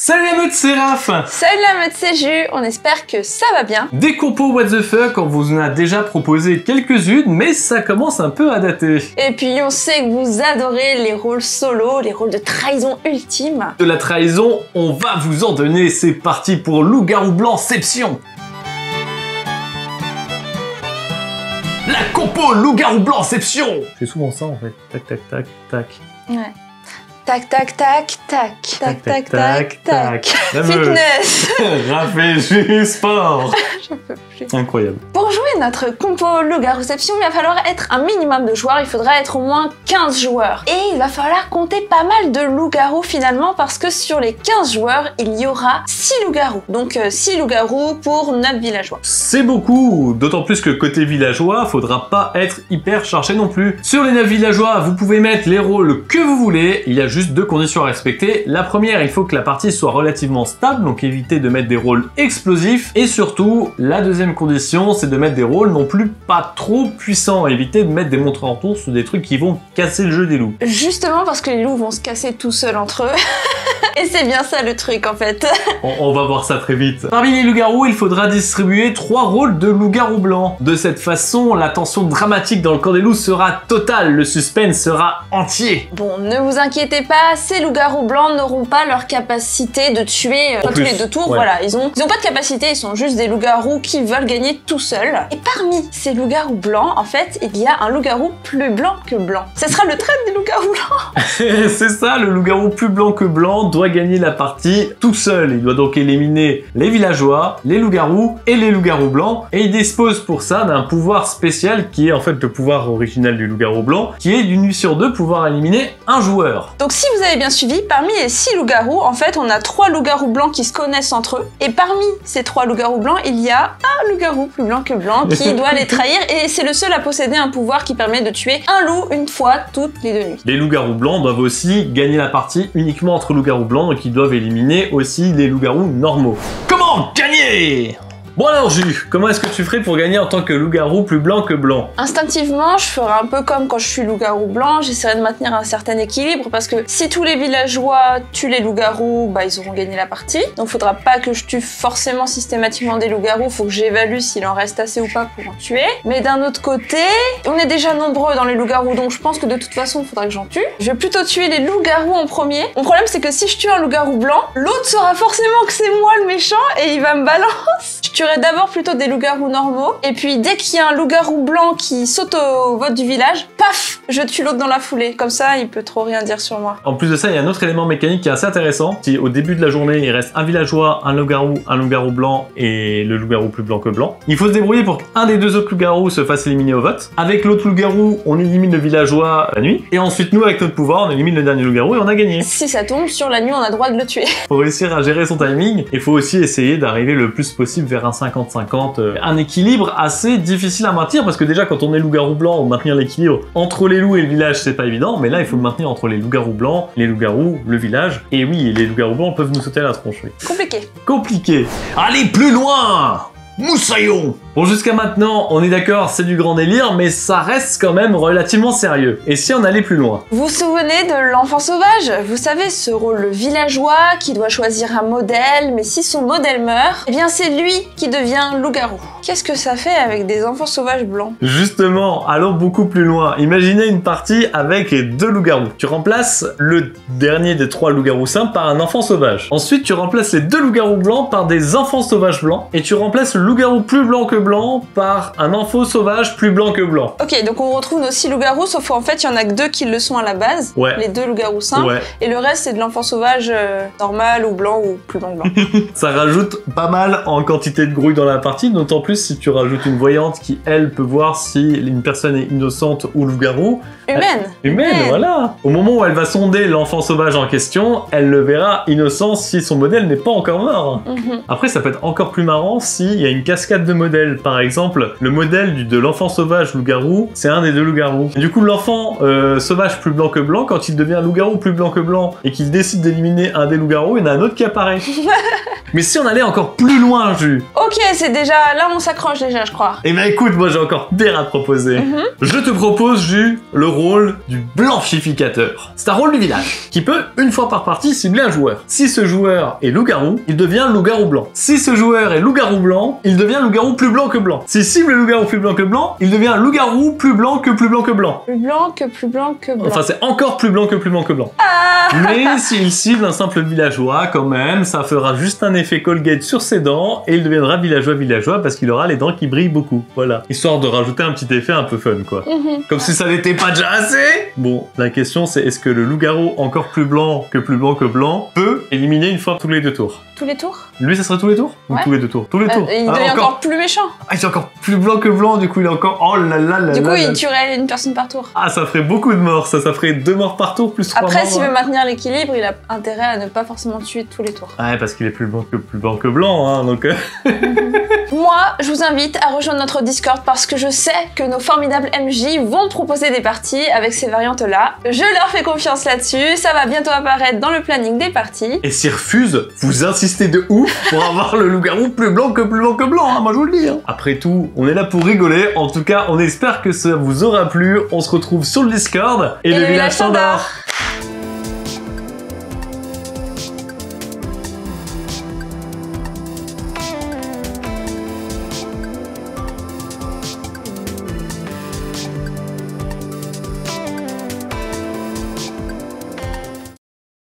Salut la meute, c'est Raph. Salut la meute, c'est Jus, on espère que ça va bien. Des compos what the fuck, on vous en a déjà proposé quelques-unes, mais ça commence un peu à dater. Et puis on sait que vous adorez les rôles solo, les rôles de trahison ultime. De la trahison, on va vous en donner, c'est parti pour Loup-garou blanc-ception. La compo Loup-garou blanc-ception. C'est souvent ça en fait, tac tac tac tac. Ouais. Tac, tac, tac, tac, tac, tac, tac, tac. Fitness. Raph et Jus sport. J'en peux plus. Incroyable. Pour jouer notre compo loup-garou-ception, il va falloir être un minimum de joueurs, il faudra être au moins 15 joueurs. Et il va falloir compter pas mal de loups-garous finalement, parce que sur les 15 joueurs, il y aura 6 loups-garous. Donc 6 loups-garous pour 9 villageois. C'est beaucoup, d'autant plus que côté villageois, faudra pas être hyper chargé non plus. Sur les 9 villageois, vous pouvez mettre les rôles que vous voulez, il y a juste deux conditions à respecter. La première, il faut que la partie soit relativement stable, donc évitez de mettre des rôles explosifs. Et surtout, la deuxième condition, c'est de mettre des rôles non plus pas trop puissants. Évitez de mettre des montres en tour sur des trucs qui vont casser le jeu des loups. Justement parce que les loups vont se casser tout seuls entre eux. Et c'est bien ça le truc en fait. On va voir ça très vite. Parmi les loups-garous, il faudra distribuer 3 rôles de loup-garou blanc. De cette façon, la tension dramatique dans le camp des loups sera totale, le suspense sera entier. Bon, ne vous inquiétez pas, ces loups-garous blancs n'auront pas leur capacité de tuer tous les 2 tours. Ouais. Voilà, ils ont pas de capacité, ils sont juste des loups-garous qui veulent gagner tout seuls. Et parmi ces loups-garous blancs, en fait, il y a un loup-garou plus blanc que blanc. Ce sera le trait des loups-garous blancs. C'est ça, le loup-garou plus blanc que blanc doit gagner la partie tout seul. Il doit donc éliminer les villageois, les loups-garous et les loups-garous blancs. Et il dispose pour ça d'un pouvoir spécial qui est en fait le pouvoir original du loup-garou blanc, qui est d'une nuit sur 2 pouvoir éliminer un joueur. Donc si vous avez bien suivi, parmi les 6 loups-garous, en fait, on a 3 loups-garous blancs qui se connaissent entre eux. Et parmi ces 3 loups-garous blancs, il y a un loup-garou plus blanc que blanc qui doit les trahir. Et c'est le seul à posséder un pouvoir qui permet de tuer un loup une fois toutes les 2 nuits. Les loups-garous blancs doivent aussi gagner la partie uniquement entre loups-garous blancs, donc ils doivent éliminer aussi les loups-garous normaux. Comment gagner ? Bon alors Jus, comment est-ce que tu ferais pour gagner en tant que loup-garou plus blanc que blanc? Instinctivement, je ferais un peu comme quand je suis loup-garou blanc, j'essaierai de maintenir un certain équilibre parce que si tous les villageois tuent les loups-garous, bah ils auront gagné la partie. Donc faudra pas que je tue forcément systématiquement des loups-garous, faut que j'évalue s'il en reste assez ou pas pour en tuer. Mais d'un autre côté, on est déjà nombreux dans les loups-garous, donc je pense que de toute façon, il faudra que j'en tue. Je vais plutôt tuer les loups-garous en premier. Mon problème, c'est que si je tue un loup-garou blanc, l'autre saura forcément que c'est moi le méchant et il va me balancer. Je tuerai d'abord plutôt des loups-garous normaux, et puis dès qu'il y a un loup-garou blanc qui saute au vote du village, paf, je tue l'autre dans la foulée. Comme ça, il peut trop rien dire sur moi. En plus de ça, il y a un autre élément mécanique qui est assez intéressant. Si au début de la journée, il reste un villageois, un loup-garou blanc et le loup-garou plus blanc que blanc, il faut se débrouiller pour qu'un des 2 autres loups-garous se fasse éliminer au vote. Avec l'autre loup-garou, on élimine le villageois la nuit, et ensuite nous, avec notre pouvoir, on élimine le dernier loup-garou et on a gagné. Si ça tombe sur la nuit, on a le droit de le tuer. Faut réussir à gérer son timing, il faut aussi essayer d'arriver le plus possible vers un 50-50, un équilibre assez difficile à maintenir, parce que déjà quand on est loup-garou blanc, maintenir l'équilibre entre les loups et le village c'est pas évident, mais là il faut le maintenir entre les loups-garous blancs, les loups-garous, le village, et oui, les loups-garous blancs peuvent nous sauter à la tronche. Oui. Compliqué. Compliqué. Allez plus loin, moussaillon. Bon, jusqu'à maintenant, on est d'accord, c'est du grand délire, mais ça reste quand même relativement sérieux. Et si on allait plus loin? Vous vous souvenez de l'enfant sauvage? Vous savez, ce rôle villageois qui doit choisir un modèle, mais si son modèle meurt, eh bien c'est lui qui devient loup-garou. Qu'est-ce que ça fait avec des enfants sauvages blancs? Justement, allons beaucoup plus loin. Imaginez une partie avec 2 loups-garous. Tu remplaces le dernier des 3 loups-garous simples par un enfant sauvage. Ensuite, tu remplaces les 2 loups-garous blancs par des enfants sauvages blancs, et tu remplaces le loup-garou plus blanc que blanc par un enfant sauvage plus blanc que blanc. Ok, donc on retrouve nos 6 loups-garous, sauf qu'en fait, il y en a que 2 qui le sont à la base. Ouais. Les 2 loups-garous simples. Ouais. Et le reste, c'est de l'enfant sauvage normal ou blanc ou plus blanc. Ça rajoute pas mal en quantité de grouille dans la partie, d'autant plus si tu rajoutes une voyante qui, elle, peut voir si une personne est innocente ou loup-garou. Humaine, voilà. Au moment où elle va sonder l'enfant sauvage en question, elle le verra innocent si son modèle n'est pas encore mort. Après, ça peut être encore plus marrant s'il y a une cascade de modèles. Par exemple, le modèle de l'enfant sauvage loup-garou, c'est un des deux loups-garous. Du coup, l'enfant sauvage plus blanc que blanc, quand il devient loup-garou plus blanc que blanc et qu'il décide d'éliminer un des loups-garous, il y en a un autre qui apparaît. Mais si on allait encore plus loin, Jus. Ok, c'est déjà... Là, on s'accroche déjà, je crois. Eh ben écoute, moi j'ai encore pire à te proposer. Je te propose, Jus, le rôle du blanchificateur. C'est un rôle du village qui peut, une fois par partie, cibler un joueur. Si ce joueur est loup-garou, il devient loup-garou blanc. Si ce joueur est loup-garou blanc, il devient loup-garou plus blanc que blanc. S'il cible le loup-garou plus blanc que blanc, il devient loup-garou plus blanc que plus blanc que blanc. Plus blanc que plus blanc que blanc. Enfin, c'est encore plus blanc que plus blanc que blanc. Ah Mais s'il cible un simple villageois, quand même, ça fera juste un effet Colgate sur ses dents et il deviendra villageois parce qu'il aura les dents qui brillent beaucoup. Voilà. Histoire de rajouter un petit effet un peu fun, quoi. Comme si ça n'était pas déjà assez. Bon, la question c'est est-ce que le loup-garou encore plus blanc que blanc peut éliminer une fois tous les 2 tours? Tous les tours? Lui, ça serait tous les tours? Ou Ouais. tous les 2 tours? Tous les tours. Il devient encore plus méchant. Ah, il est encore plus blanc que blanc, du coup il est encore... Oh là là là Du coup, là il là. tuerait une personne par tour. Ah, ça ferait beaucoup de morts, ça ferait 2 morts par tour plus 3 morts. Après, s'il veut maintenir l'équilibre, il a intérêt à ne pas forcément tuer tous les tours. Ouais, parce qu'il est plus blanc que blanc, hein, donc... Moi, je vous invite à rejoindre notre Discord parce que je sais que nos formidables MJ vont proposer des parties avec ces variantes-là. Je leur fais confiance là-dessus, ça va bientôt apparaître dans le planning des parties. Et s'ils refusent, vous insistez de ouf pour avoir le loup-garou plus blanc que blanc, hein, moi je vous le dis. Hein. Après tout, on est là pour rigoler, en tout cas, on espère que ça vous aura plu. On se retrouve sur le Discord et le village standard.